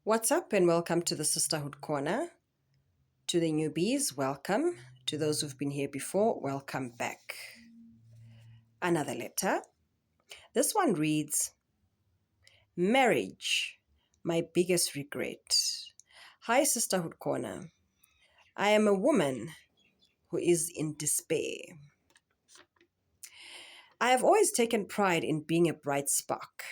What's up, and welcome to the Sisterhood Corner. To the newbies, welcome. To those who've been here before, welcome back. Another letter. This one reads, Marriage, my biggest regret. Hi, Sisterhood Corner. I am a woman who is in despair. I have always taken pride in being a bright spark.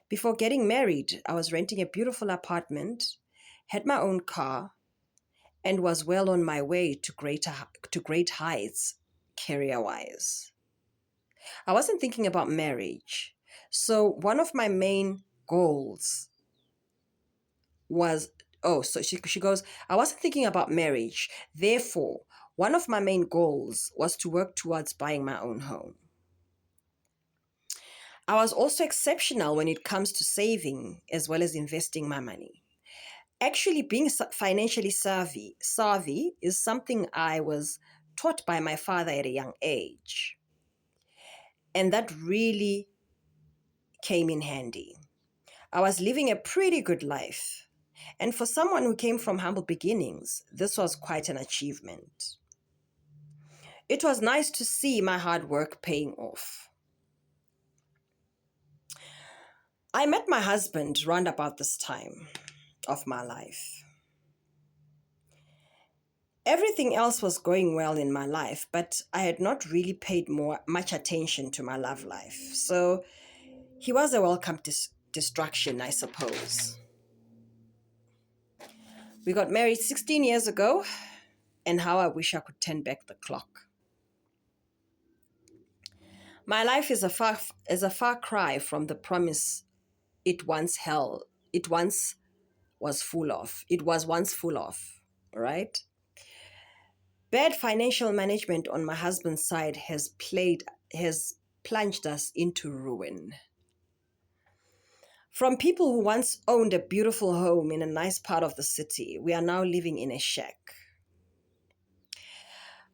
Before getting married, I was renting a beautiful apartment, had my own car, and was well on my way to great heights career-wise. I wasn't thinking about marriage. So one of my main goals was she goes, I wasn't thinking about marriage. Therefore, one of my main goals was to work towards buying my own home. I was also exceptional when it comes to saving as well as investing my money. Actually, being financially savvy is something I was taught by my father at a young age. And that really came in handy. I was living a pretty good life. And for someone who came from humble beginnings, this was quite an achievement. It was nice to see my hard work paying off. I met my husband round about this time of my life. Everything else was going well in my life, but I had not really paid much attention to my love life. So he was a welcome distraction, I suppose. We got married 16 years ago, and how I wish I could turn back the clock. My life is a far cry from the promise it once held. It once was full of. It was once full of, right? Bad financial management on my husband's side has plunged us into ruin. From people who once owned a beautiful home in a nice part of the city, we are now living in a shack.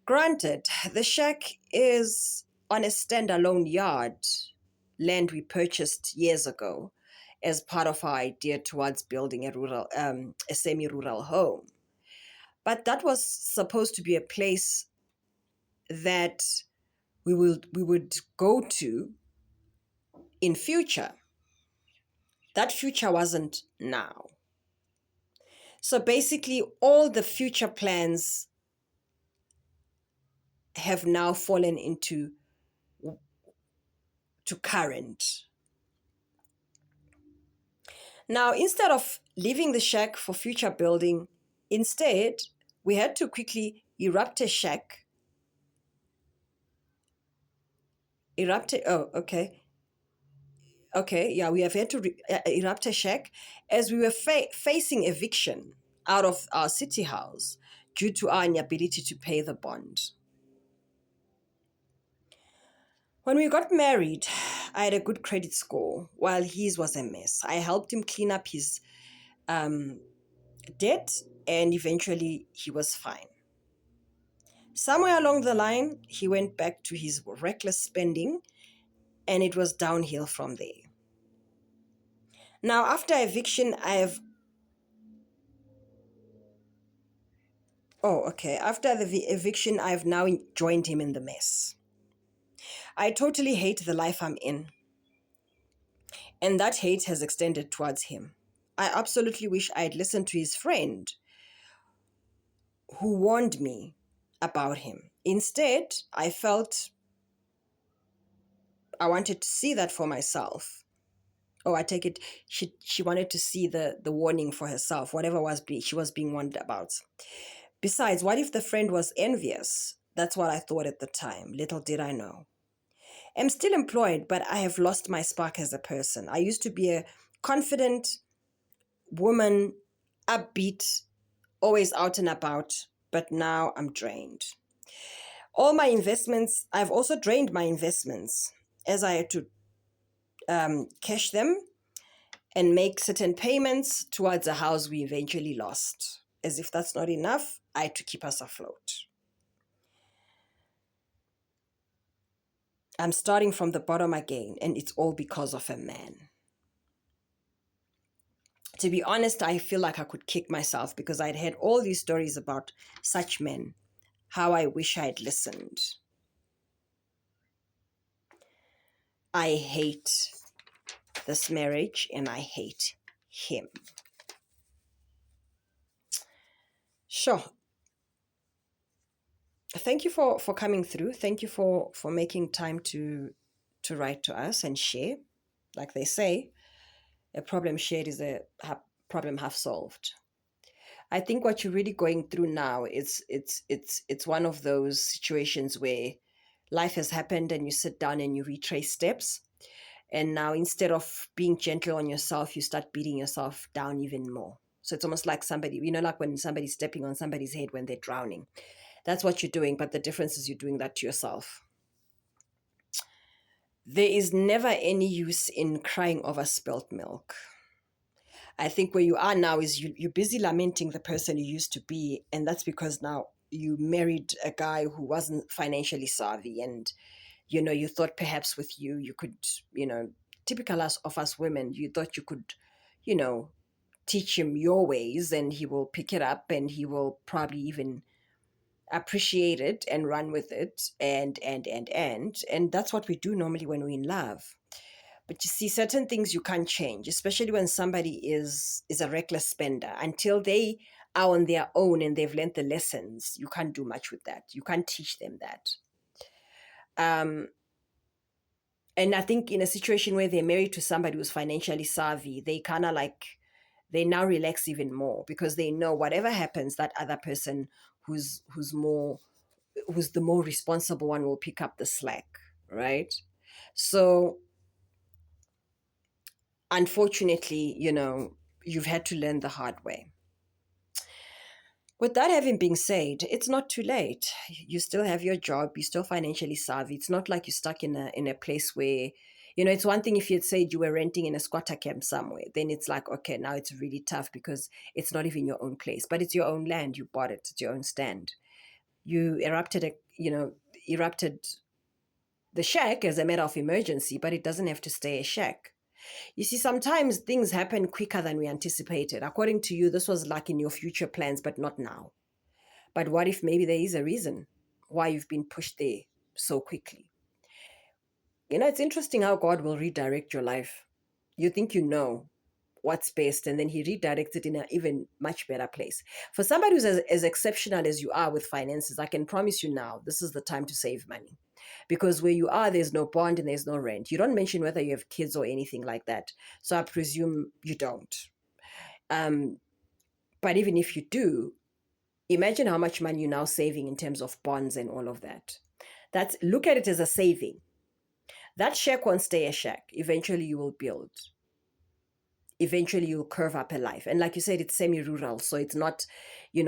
Granted, the shack is on a standalone yard, land we purchased years ago as part of our idea towards building a semi-rural home. But that was supposed to be a place that we would go to in future. That future wasn't now. So basically, all the future plans have now fallen into to current. Now, instead of leaving the shack for future building, instead, we had to quickly erupt a shack. We have had to erupt a shack as we were facing eviction out of our city house due to our inability to pay the bond. When we got married, I had a good credit score, while his was a mess. I helped him clean up his debt, and eventually he was fine. Somewhere along the line, he went back to his reckless spending, and it was downhill from there. Now, after eviction, After the eviction, I've now joined him in the mess. I totally hate the life I'm in, and that hate has extended towards him. I absolutely wish I'd listened to his friend who warned me about him. Instead, I felt I wanted to see that for myself. Oh, I take it she wanted to see the warning for herself, whatever she was being warned about. Besides, what if the friend was envious? That's what I thought at the time. Little did I know. I'm still employed, but I have lost my spark as a person. I used to be a confident woman, upbeat, always out and about, but now I'm drained. All my investments, I've also drained my investments as I had to cash them and make certain payments towards a house we eventually lost. As if that's not enough, I had to keep us afloat. I'm starting from the bottom again, and it's all because of a man. To be honest, I feel like I could kick myself because I'd heard all these stories about such men. How I wish I'd listened. I hate this marriage and I hate him. Sure. Thank you for coming through. Thank you for making time to write to us and share. Like they say, a problem shared is a problem half solved. I think what you're really going through now is it's one of those situations where life has happened and you sit down and you retrace steps. And now instead of being gentle on yourself, you start beating yourself down even more. So it's almost like somebody, like when somebody's stepping on somebody's head when they're drowning. That's what you're doing, but the difference is you're doing that to yourself. There is never any use in crying over spilt milk. I think where you are now is you're busy lamenting the person you used to be, and that's because now you married a guy who wasn't financially savvy, and you thought perhaps with you could, typical of us women, you thought you could, you know, teach him your ways, and he will pick it up, and he will probably even appreciate it and run with it, and that's what we do normally when we're in love. But you see, certain things you can't change, especially when somebody is a reckless spender. Until they are on their own and they've learned the lessons, you can't do much with that. You can't teach them that. Um, and I think in a situation where they're married to somebody who's financially savvy, they kind of like they now relax even more because they know whatever happens, that other person who's the more responsible one will pick up the slack, right? So unfortunately, you've had to learn the hard way. With that having been said, it's not too late. You still have your job, you're still financially savvy. It's not like you're stuck in a place where, it's one thing if you'd said you were renting in a squatter camp somewhere, then it's like, okay, now it's really tough because it's not even your own place, but it's your own land, you bought it, it's your own stand. You erupted the shack as a matter of emergency, but it doesn't have to stay a shack. You see, sometimes things happen quicker than we anticipated. According to you, this was like in your future plans, but not now. But what if maybe there is a reason why you've been pushed there so quickly? It's interesting how God will redirect your life. You think you know what's best, and then He redirects it in an even much better place. For somebody who's as exceptional as you are with finances, I can promise you now, this is the time to save money. Because where you are, there's no bond and there's no rent. You don't mention whether you have kids or anything like that. So I presume you don't. Um, but even if you do, imagine how much money you're now saving in terms of bonds and all of that. Look at it as a saving. That shack won't stay a shack. Eventually you will build. Eventually you'll curve up a life. And like you said, it's semi-rural, so it's not,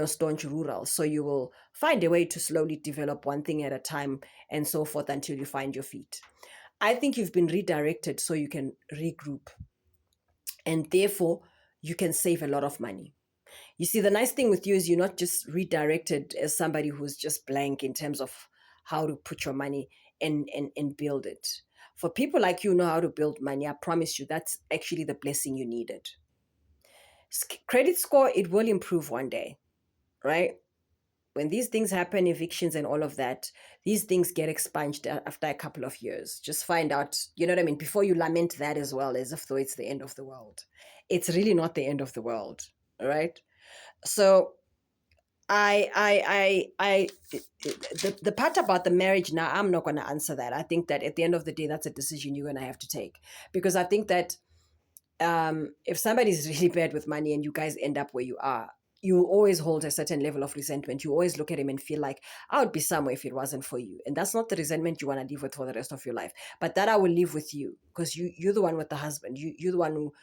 staunch rural. So you will find a way to slowly develop one thing at a time and so forth until you find your feet. I think you've been redirected so you can regroup. And therefore, you can save a lot of money. You see, the nice thing with you is you're not just redirected as somebody who's just blank in terms of how to put your money and build it. For people like you who know how to build money, I promise you that's actually the blessing you needed. Credit score, it will improve one day, right? When these things happen, evictions and all of that, these things get expunged after a couple of years. Just find out, you know what I mean? Before you lament that as well, as if though it's the end of the world. It's really not the end of the world, right? So I the part about the marriage now, I'm not going to answer that. I think that at the end of the day, that's a decision you're going to have to take, because I think that if somebody's really bad with money and you guys end up where you are, you will always hold a certain level of resentment. You always look at him and feel like, I would be somewhere if it wasn't for you. And that's not the resentment you want to live with for the rest of your life. But that I will live with you because you're the one with the husband. You're the one who,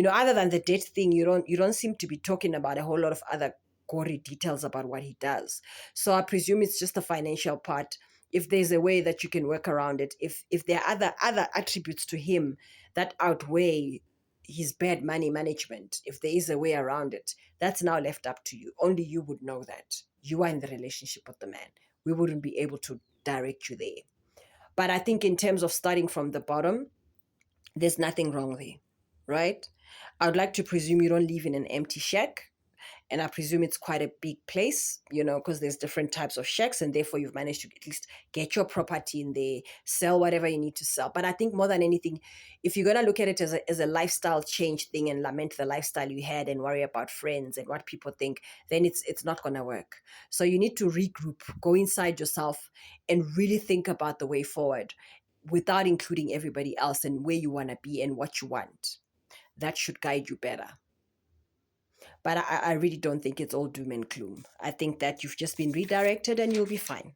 other than the debt thing, you don't seem to be talking about a whole lot of other gory details about what he does. So I presume it's just the financial part. If there's a way that you can work around it, if there are other attributes to him that outweigh his bad money management, if there is a way around it, that's now left up to you. Only you would know that. You are in the relationship with the man. We wouldn't be able to direct you there. But I think in terms of starting from the bottom, there's nothing wrong there, right? I would like to presume you don't live in an empty shack. And I presume it's quite a big place, because there's different types of shacks, and therefore you've managed to at least get your property in there, sell whatever you need to sell. But I think more than anything, if you're gonna look at it as a lifestyle change thing and lament the lifestyle you had and worry about friends and what people think, then it's not gonna work. So you need to regroup, go inside yourself, and really think about the way forward, without including everybody else and where you want to be and what you want. That should guide you better. But I really don't think it's all doom and gloom. I think that you've just been redirected and you'll be fine.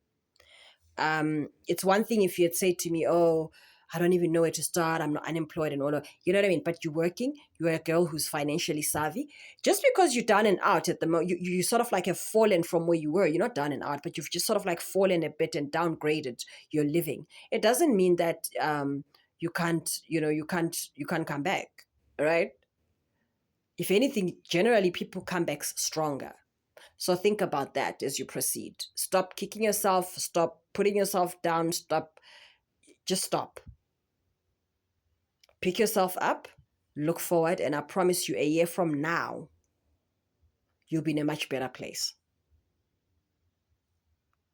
It's one thing if you had said to me, "Oh, I don't even know where to start. I'm not unemployed and all of," you know what I mean? But you're working. You're a girl who's financially savvy. Just because you're down and out at the moment, you sort of like have fallen from where you were. You're not down and out, but you've just sort of like fallen a bit and downgraded your living. It doesn't mean that you can't come back, right? If anything, generally people come back stronger. So think about that as you proceed. Stop kicking yourself, stop putting yourself down, just stop. Pick yourself up, look forward, and I promise you a year from now, you'll be in a much better place.